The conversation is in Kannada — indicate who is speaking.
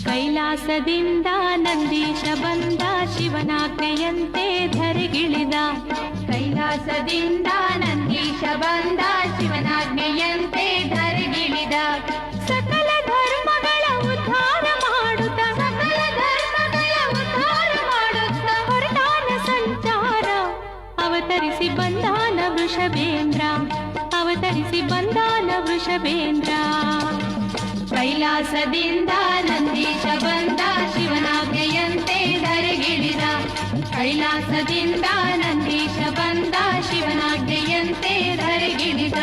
Speaker 1: ಕೈಲಾಸದಿಂದ ನಂದೀಶ ಬಂದ ಶಿವನಾಜ್ಞೆಯಂತೆ ಧರೆಗಿಳಿದ.
Speaker 2: ಕೈಲಾಸದಿಂದ ನಂದೀಶ ಬಂದ ಶಿವನಾಜ್ಞೆಯಂತೆ ಧರೆಗಿಳಿದ.
Speaker 1: ಸಕಲ ಧರ್ಮಗಳ ಉದ್ಧಾರ ಮಾಡುತ್ತ
Speaker 2: ಸಕಲ ಧರ್ಮಗಳ ಉದ್ಧಾರ ಮಾಡುತ್ತ
Speaker 1: ಹೊರಟಾನ ಸಂಚಾರ. ಅವತರಿಸಿ ಬಂದಾನ ವೃಷಭೇಂದ್ರ, ಅವತರಿಸಿ ಬಂದಾನ ವೃಷಭೇಂದ್ರ.
Speaker 2: ಕೈಲಾಸದಿಂದ ನಂದೀಶ ಬಂದ ಶಿವನಾಜ್ಞೆಯಂತೆ ಧರೆಗಿಳಿದ. ಕೈಲಾಸದಿಂದ ನಂದೀಶ ಬಂದ ಶಿವನಾಜ್ಞೆಯಂತೆ ಧರೆಗಿಳಿದ.